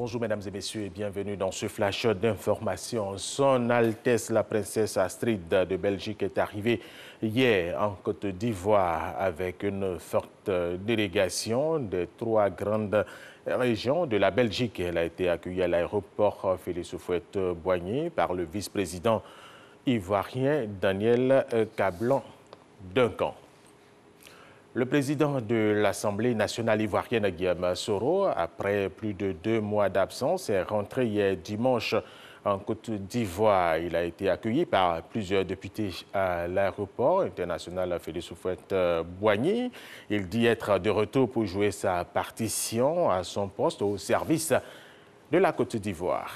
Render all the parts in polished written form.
Bonjour mesdames et messieurs et bienvenue dans ce flash d'information. Son Altesse la princesse Astrid de Belgique est arrivée hier en Côte d'Ivoire avec une forte délégation des 3 grandes régions de la Belgique. Elle a été accueillie à l'aéroport Félix Houphouët-Boigny par le vice-président ivoirien Daniel Kablan-Duncan. Le président de l'Assemblée nationale ivoirienne, Guillaume Soro, après plus de 2 mois d'absence, est rentré hier dimanche en Côte d'Ivoire. Il a été accueilli par plusieurs députés à l'aéroport international Félix Houphouët-Boigny. Il dit être de retour pour jouer sa partition à son poste au service de la Côte d'Ivoire.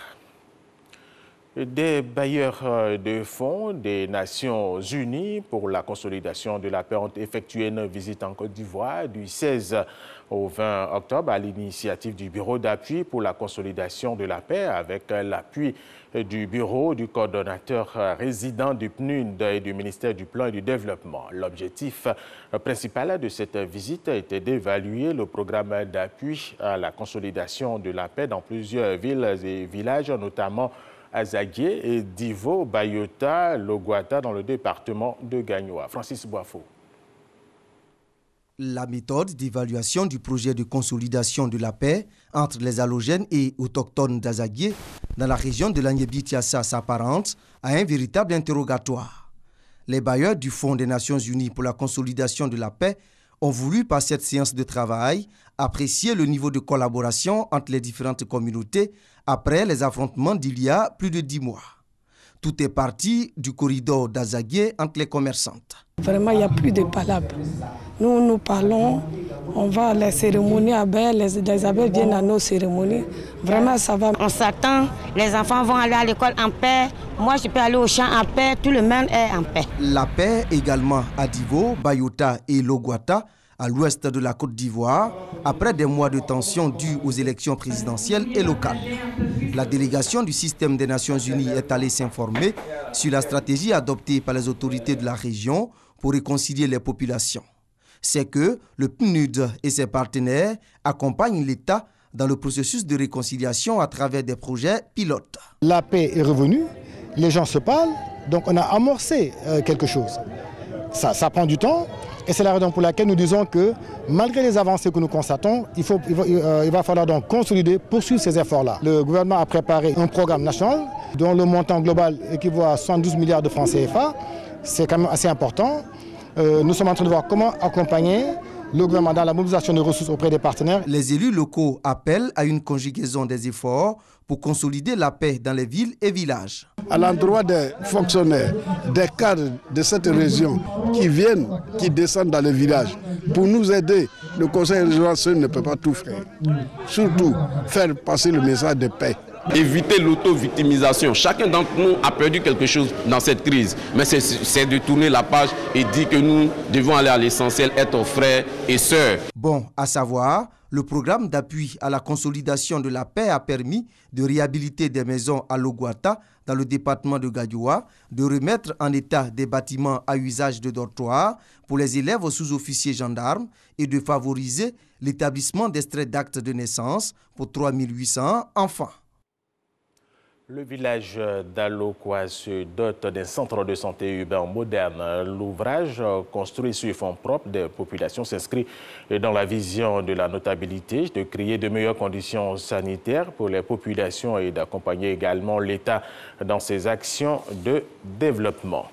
Des bailleurs de fonds des Nations Unies pour la consolidation de la paix ont effectué une visite en Côte d'Ivoire du 16 au 20 octobre à l'initiative du Bureau d'appui pour la consolidation de la paix avec l'appui du Bureau du coordonnateur résident du PNUD et du ministère du Plan et du Développement. L'objectif principal de cette visite était d'évaluer le programme d'appui à la consolidation de la paix dans plusieurs villes et villages, notamment Azaguié et Divo, Bayota, Loguata dans le département de Gagnoa. Francis Boifo. La méthode d'évaluation du projet de consolidation de la paix entre les allogènes et autochtones d'Azaguié dans la région de l'Agnébi-Tiassa s'apparente à un véritable interrogatoire. Les bailleurs du Fonds des Nations Unies pour la consolidation de la paix ont voulu, par cette séance de travail, apprécier le niveau de collaboration entre les différentes communautés après les affrontements d'il y a plus de 10 mois. Tout est parti du corridor d'Azaguié entre les commerçantes. Vraiment, il n'y a plus de palabres. Nous parlons, on va à les cérémonies à Abel, les Abel viennent à nos cérémonies. Vraiment, ça va. On s'attend, les enfants vont aller à l'école en paix. Moi, je peux aller au champ en paix, tout le monde est en paix. La paix également à Divo, Bayota et Loguata, à l'ouest de la Côte d'Ivoire, après des mois de tension dus aux élections présidentielles et locales. La délégation du système des Nations Unies est allée s'informer sur la stratégie adoptée par les autorités de la région pour réconcilier les populations. C'est que le PNUD et ses partenaires accompagnent l'État dans le processus de réconciliation à travers des projets pilotes. La paix est revenue, les gens se parlent, donc on a amorcé quelque chose. Ça prend du temps. Et c'est la raison pour laquelle nous disons que malgré les avancées que nous constatons, il va falloir donc consolider, poursuivre ces efforts-là. Le gouvernement a préparé un programme national dont le montant global équivaut à 72 milliards de francs CFA. C'est quand même assez important. Nous sommes en train de voir comment accompagner le gouvernement dans la mobilisation de ressources auprès des partenaires. Les élus locaux appellent à une conjugaison des efforts pour consolider la paix dans les villes et villages. À l'endroit des fonctionnaires, des cadres de cette région qui viennent, qui descendent dans les villages, pour nous aider, le conseil régional seul ne peut pas tout faire. Surtout, faire passer le message de paix. Éviter l'auto-victimisation. Chacun d'entre nous a perdu quelque chose dans cette crise. Mais c'est de tourner la page et dire que nous devons aller à l'essentiel, être frères et sœurs. Bon, à savoir, le programme d'appui à la consolidation de la paix a permis de réhabiliter des maisons à Loguata, dans le département de Gagnoa, de remettre en état des bâtiments à usage de dortoir pour les élèves sous-officiers gendarmes et de favoriser l'établissement d'extraits d'actes de naissance pour 3800 enfants. Le village d'Alokwa se dote d'un centre de santé urbain moderne. L'ouvrage, construit sur fonds propres des populations, s'inscrit dans la vision de la notabilité de créer de meilleures conditions sanitaires pour les populations et d'accompagner également l'État dans ses actions de développement.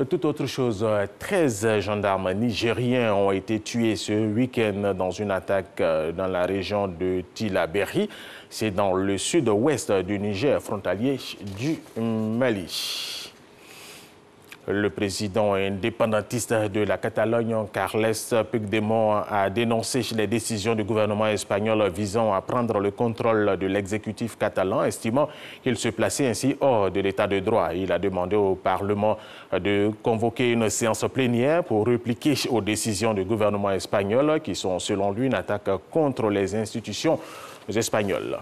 Toute autre chose, 13 gendarmes nigériens ont été tués ce week-end dans une attaque dans la région de Tillabéri. C'est dans le sud-ouest du Niger, frontalier du Mali. Le président indépendantiste de la Catalogne, Carles Puigdemont, a dénoncé les décisions du gouvernement espagnol visant à prendre le contrôle de l'exécutif catalan, estimant qu'il se plaçait ainsi hors de l'état de droit. Il a demandé au Parlement de convoquer une séance plénière pour répliquer aux décisions du gouvernement espagnol qui sont, selon lui, une attaque contre les institutions espagnoles.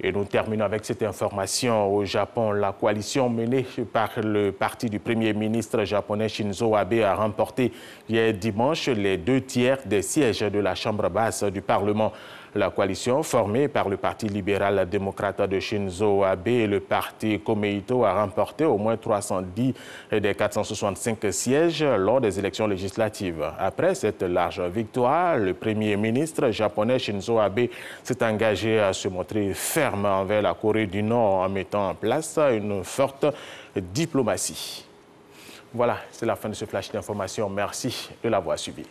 Et nous terminons avec cette information. Au Japon, la coalition menée par le parti du Premier ministre japonais Shinzo Abe a remporté hier dimanche les 2 tiers des sièges de la Chambre basse du Parlement La coalition formée par le Parti libéral-démocrate de Shinzo Abe et le Parti Komeito a remporté au moins 310 des 465 sièges lors des élections législatives. Après cette large victoire, le Premier ministre japonais Shinzo Abe s'est engagé à se montrer ferme envers la Corée du Nord en mettant en place une forte diplomatie. Voilà, c'est la fin de ce flash d'information. Merci de l'avoir suivi.